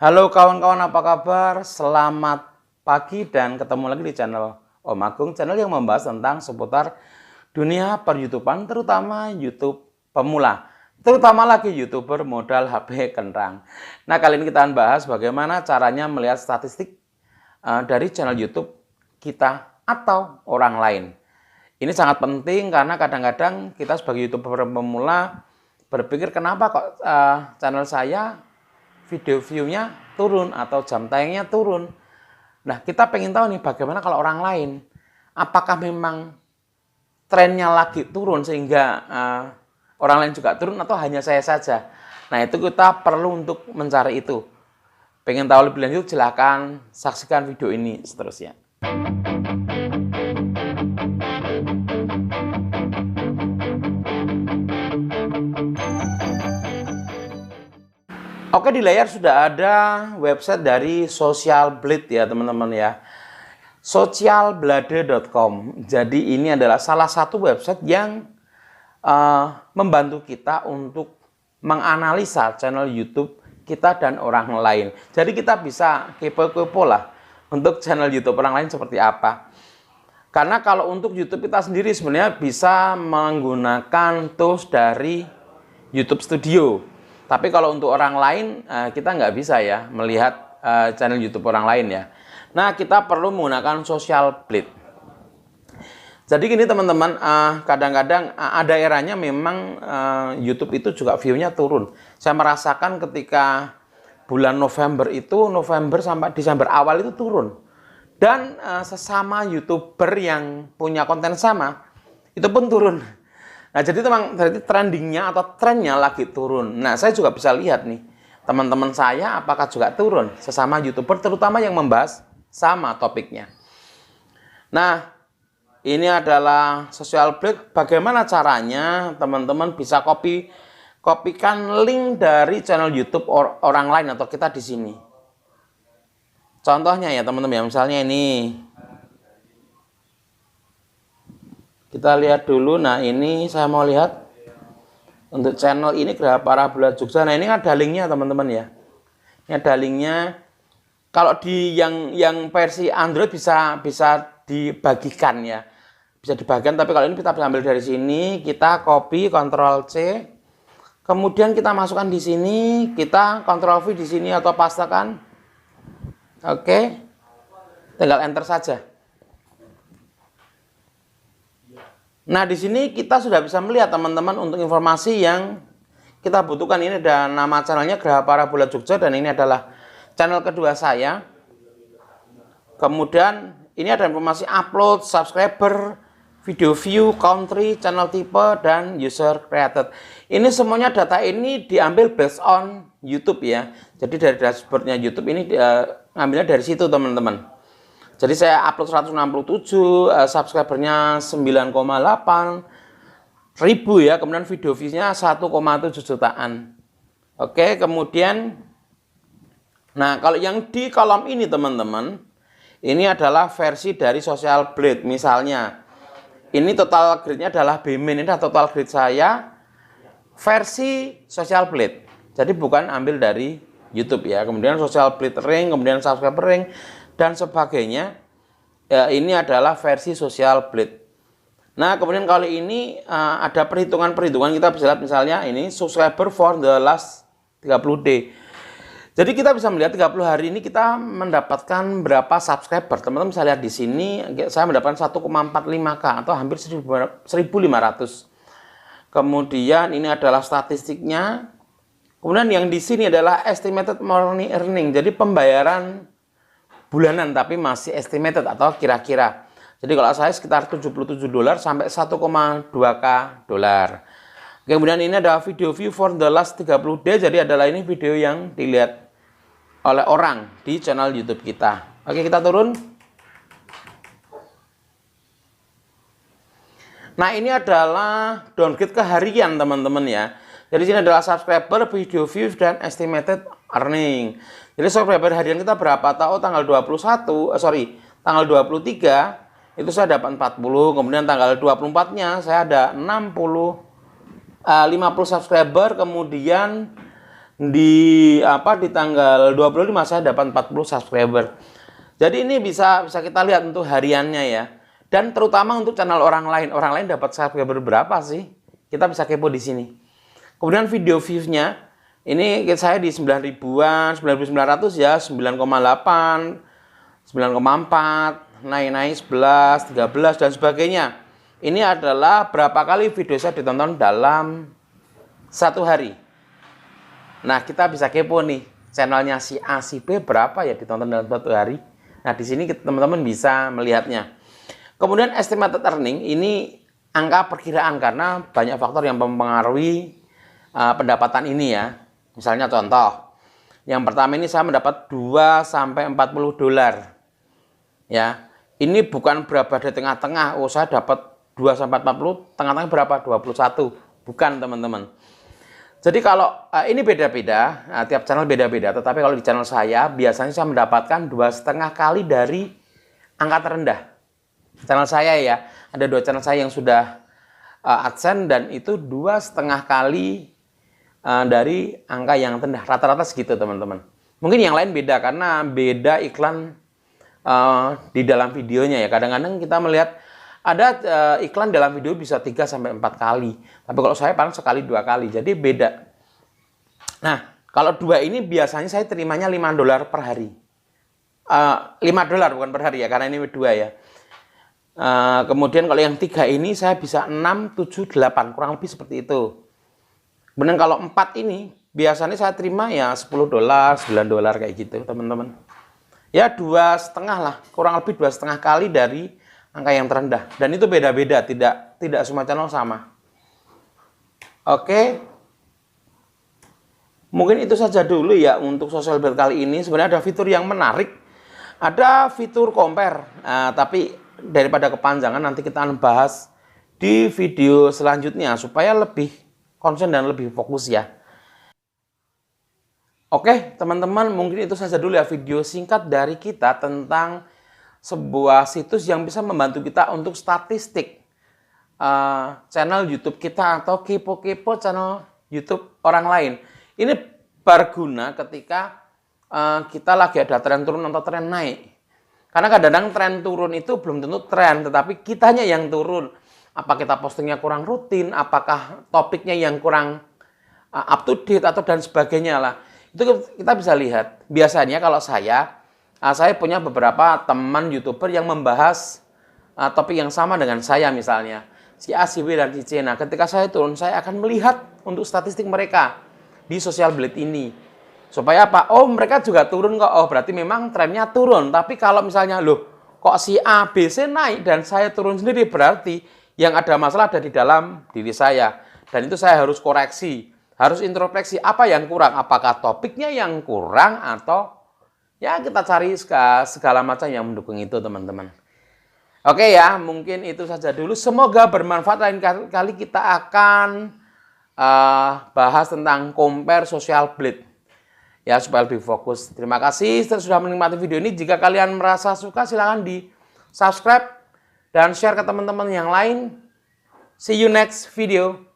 Halo kawan-kawan, apa kabar? Selamat pagi dan ketemu lagi di channel Om Agung, channel yang membahas tentang seputar dunia per-YouTubean, terutama YouTube pemula, terutama lagi YouTuber modal HP kentang. Nah, kali ini kita akan bahas bagaimana caranya melihat statistik dari channel YouTube kita atau orang lain. Ini sangat penting karena kadang-kadang kita sebagai YouTuber pemula berpikir kenapa kok channel saya video view-nya turun atau jam tayangnya turun. Nah, kita pengen tahu nih bagaimana kalau orang lain. Apakah memang trennya lagi turun sehingga orang lain juga turun atau hanya saya saja? Nah, itu kita perlu untuk mencari itu. Pengen tahu lebih lanjut, silahkan saksikan video ini seterusnya. Oke, di layar sudah ada website dari Social Blade ya teman-teman ya. Socialblade.com. Jadi ini adalah salah satu website yang membantu kita untuk menganalisa channel YouTube kita dan orang lain. Jadi kita bisa kepo-kepo lah untuk channel YouTube orang lain seperti apa. Karena kalau untuk YouTube kita sendiri sebenarnya bisa menggunakan tools dari YouTube Studio. Tapi kalau untuk orang lain kita nggak bisa ya melihat channel YouTube orang lain ya. Nah, kita perlu menggunakan Social Blade. Jadi gini teman-teman, kadang-kadang ada eranya memang YouTube itu juga view-nya turun. Saya merasakan ketika bulan November sampai Desember awal itu turun. Dan sesama YouTuber yang punya konten sama itu pun turun. Nah, jadi memang trendingnya atau trennya lagi turun. Nah, saya juga bisa lihat nih, teman-teman saya apakah juga turun sesama YouTuber, terutama yang membahas sama topiknya. Nah, ini adalah Social Blade. Bagaimana caranya teman-teman bisa kopikan link dari channel YouTube orang lain atau kita di sini. Contohnya ya teman-teman ya, misalnya ini. Kita lihat dulu. Nah, ini saya mau lihat untuk channel ini Geraha Parabola Jogja. Nah, ini ada linknya teman-teman ya. Ini ada linknya. Kalau di yang versi Android bisa dibagikan ya. Bisa dibagikan, tapi kalau ini kita bisa ambil dari sini, kita copy, Ctrl C. Kemudian kita masukkan di sini, kita Ctrl V di sini atau pastekan. Oke. Tinggal enter saja. Nah, di sini kita sudah bisa melihat teman-teman untuk informasi yang kita butuhkan. Ini ada nama channelnya Geraha Parabola Jogja dan ini adalah channel kedua saya. Kemudian ini ada informasi upload, subscriber, video view, country, channel tipe, dan user created. Ini semuanya data ini diambil based on YouTube ya. Jadi dari dashboardnya YouTube ini ngambilnya dari situ teman-teman. Jadi saya upload 167, subscribernya 9,8 ribu ya, kemudian video views-nya 1,7 jutaan. Oke, kemudian, nah kalau yang di kolom ini teman-teman, ini adalah versi dari Social Blade. Misalnya, ini total grade-nya adalah B-min, ini adalah total grade saya versi Social Blade. Jadi bukan ambil dari YouTube ya. Kemudian Social Blade rank, kemudian subscriber rank, dan sebagainya. Ya, ini adalah versi Social Blade. Nah, kemudian kali ini ada perhitungan-perhitungan. Kita bisa lihat misalnya ini subscriber for the last 30 day. Jadi kita bisa melihat 30 hari ini kita mendapatkan berapa subscriber. Teman-teman bisa lihat di sini saya mendapatkan 1,45K atau hampir 1.500. Kemudian ini adalah statistiknya. Kemudian yang di sini adalah estimated monthly earning. Jadi pembayaran bulanan tapi masih estimated atau kira-kira. Jadi kalau saya sekitar $77 sampai 1,2K dolar. Kemudian ini ada video view for the last 30 day. Jadi adalah ini video yang dilihat oleh orang di channel YouTube kita. Oke, kita turun. Nah, ini adalah downgrade ke harian teman-teman ya. Jadi sini adalah subscriber, video views, dan estimated earning. Jadi subscriber harian kita berapa? Tahu tanggal 23 itu saya dapat 40. Kemudian tanggal 24-nya saya ada 50 subscriber. Kemudian di tanggal 25 saya dapat 40 subscriber. Jadi ini bisa kita lihat untuk hariannya ya. Dan terutama untuk channel orang lain dapat subscriber berapa sih? Kita bisa kepo di sini. Kemudian video views-nya ini saya di 9 ribuan, 9.900 ya, 9,8, 9,4, naik 11, 13 dan sebagainya. Ini adalah berapa kali video saya ditonton dalam satu hari. Nah, kita bisa kepo nih, channelnya si A, si B berapa ya ditonton dalam satu hari. Nah, di sini teman-teman bisa melihatnya. Kemudian estimated earning ini angka perkiraan karena banyak faktor yang mempengaruhi pendapatan ini ya. Misalnya contoh, yang pertama ini saya mendapat 2 sampai 40 dolar. Ya. Ini bukan berapa di tengah-tengah, oh saya dapat 2 sampai 40, tengah-tengah berapa? 21. Bukan, teman-teman. Jadi kalau ini beda-beda, tiap channel beda-beda. Tetapi kalau di channel saya, biasanya saya mendapatkan 2,5 kali dari angka terendah. Channel saya ya, ada 2 channel saya yang sudah AdSense dan itu 2,5 kali dari angka yang terendah. Rata-rata segitu, teman-teman. Mungkin yang lain beda karena beda iklan di dalam videonya ya. Kadang-kadang kita melihat ada iklan dalam video bisa 3 sampai 4 kali. Tapi kalau saya paling sekali 2 kali. Jadi beda. Nah, kalau 2 ini biasanya saya terimanya 5 dolar per hari. 5 dolar bukan per hari ya, karena ini 2 ya. Kemudian kalau yang 3 ini saya bisa 6, 7, 8. Kurang lebih seperti itu. Kemudian kalau 4 ini biasanya saya terima ya 10 dolar, 9 dolar kayak gitu, teman-teman. Ya 2,5 lah. Kurang lebih 2,5 kali dari angka yang terendah, dan itu beda-beda, tidak semua channel sama. Oke, mungkin itu saja dulu ya untuk social blade kali ini. Sebenarnya ada fitur yang menarik, ada fitur compare, tapi daripada kepanjangan nanti kita akan bahas di video selanjutnya supaya lebih konsen dan lebih fokus ya. Oke teman-teman, mungkin itu saja dulu ya video singkat dari kita tentang sebuah situs yang bisa membantu kita untuk statistik channel YouTube kita atau kepo-kepo channel YouTube orang lain. Ini berguna ketika kita lagi ada tren turun atau tren naik. Karena kadang-kadang tren turun itu belum tentu tren, tetapi kitanya yang turun. Apa kita postingnya kurang rutin, apakah topiknya yang kurang up to date atau dan sebagainya lah. Itu kita bisa lihat. Biasanya kalau saya punya beberapa teman YouTuber yang membahas topik yang sama dengan saya misalnya. Si A, si B, dan si C. Nah, ketika saya turun, saya akan melihat untuk statistik mereka di social blade ini. Supaya apa? Oh, mereka juga turun kok. Oh, berarti memang trennya turun. Tapi kalau misalnya, loh, kok si A, B, C naik dan saya turun sendiri, berarti yang ada masalah ada di dalam diri saya. Dan itu saya harus koreksi. Harus introspeksi apa yang kurang. Apakah topiknya yang kurang atau ya kita cari segala macam yang mendukung itu, teman-teman. Oke ya, mungkin itu saja dulu. Semoga bermanfaat. Lain kali kita akan bahas tentang compare social blade. Ya, supaya lebih fokus. Terima kasih sudah menikmati video ini. Jika kalian merasa suka, silahkan di subscribe dan share ke teman-teman yang lain. See you next video.